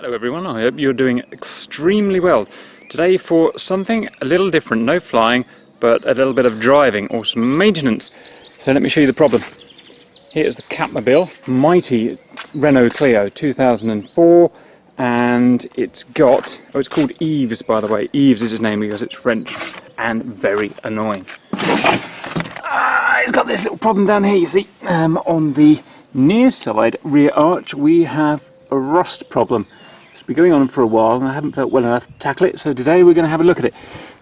Hello everyone, I hope you're doing extremely well. Today for something a little different, no flying, but a little bit of driving or some maintenance. So let me show you the problem. Here's the Catmobile, mighty Renault Clio 2004, and it's got, it's called Yves by the way. Yves is his name because it's French and very annoying. It's got this little problem down here, you see. On the near side rear arch we have a rust problem. It's been going on for a while and I haven't felt well enough to tackle it, so today we're going to have a look at it.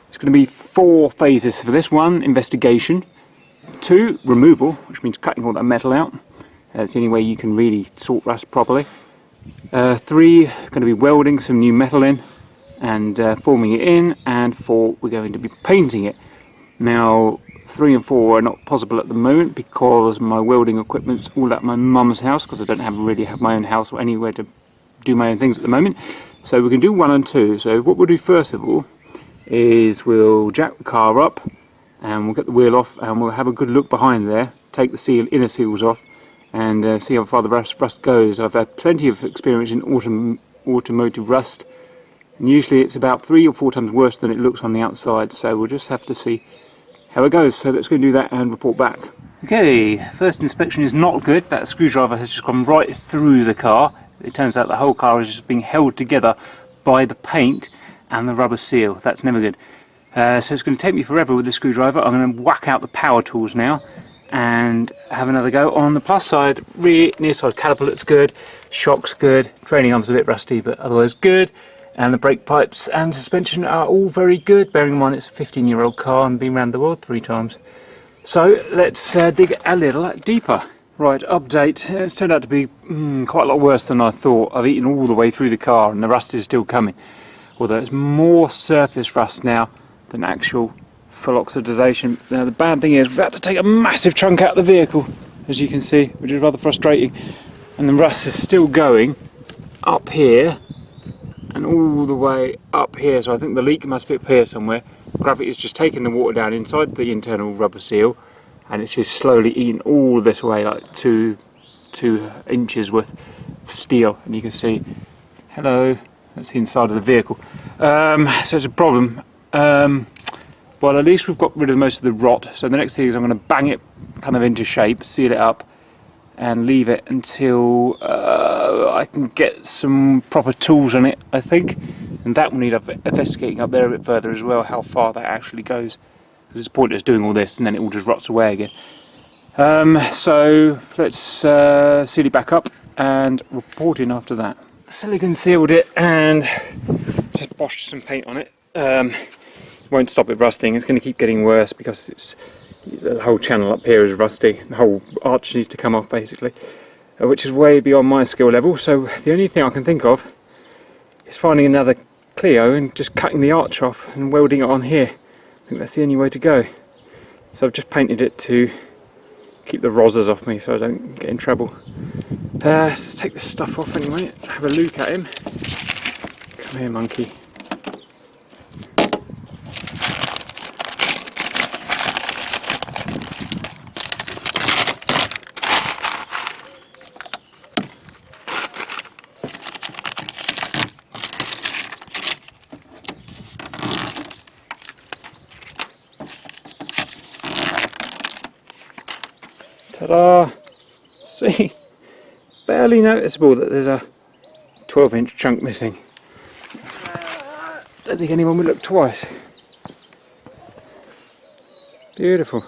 It's going to be 4 phases for this. 1, investigation. 2, removal, which means cutting all that metal out. That's the only way you can really sort rust properly. 3, going to be welding some new metal in and forming it in. And 4, we're going to be painting it. Now 3 and 4 are not possible at the moment because my welding equipment's all at my mum's house, because I don't really have my own house or anywhere to do my own things at the moment. So we can do 1 and 2. So what we'll do first of all is we'll jack the car up and we'll get the wheel off and we'll have a good look behind there, take the inner seals off and see how far the rust goes. I've had plenty of experience in automotive rust, and usually it's about 3 or 4 times worse than it looks on the outside, so we'll just have to see how it goes. So let's go and do that and report back. Okay, first inspection is not good. That screwdriver has just gone right through the car. It turns out the whole car is just being held together by the paint and the rubber seal. That's never good. So it's going to take me forever with the screwdriver. I'm going to whack out the power tools now and have another go. On the plus side, rear near side caliper looks good, shock's good, training arm's a bit rusty but otherwise good, and the brake pipes and suspension are all very good, bearing in mind it's a 15-year-old car and been around the world 3 times. So let's dig a little deeper. Right, update. It's turned out to be quite a lot worse than I thought. I've eaten all the way through the car and the rust is still coming. Although it's more surface rust now than actual full oxidization. Now the bad thing is we've had to take a massive chunk out of the vehicle, as you can see, which is rather frustrating. And the rust is still going up here and all the way up here. So I think the leak must be up here somewhere. Gravity has just taken the water down inside the internal rubber seal, and it's just slowly eating all this way, like 2 inches worth of steel. And you can see, hello, that's the inside of the vehicle. So it's a problem. Well, at least we've got rid of most of the rot. So the next thing is I'm going to bang it kind of into shape, seal it up, and leave it until I can get some proper tools on it, I think. And that will need investigating up there a bit further as well, how far that actually goes. Because it's pointless doing all this and then it all just rots away again. So let's seal it back up and report in after that. Silicone sealed it and just boshed some paint on it. Won't stop it rusting. It's going to keep getting worse because it's the whole channel up here is rusty. The whole arch needs to come off basically, which is way beyond my skill level. So the only thing I can think of is finding another Clio and just cutting the arch off and welding it on here. I think that's the only way to go. So I've just painted it to keep the rozzers off me so I don't get in trouble. Let's take this stuff off anyway, have a look at him. Come here, monkey. Ta-da! See? Barely noticeable that there's a 12-inch chunk missing. Don't think anyone would look twice. Beautiful.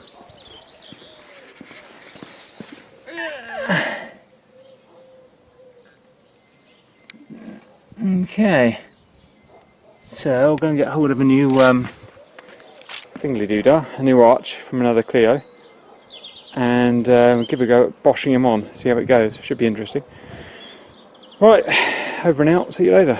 Okay. So, I'm going to get hold of a new thingy-doo-dah, a new arch from another Clio, and give a go at boshing him on, see how it goes. Should be interesting. Right, over and out, see you later.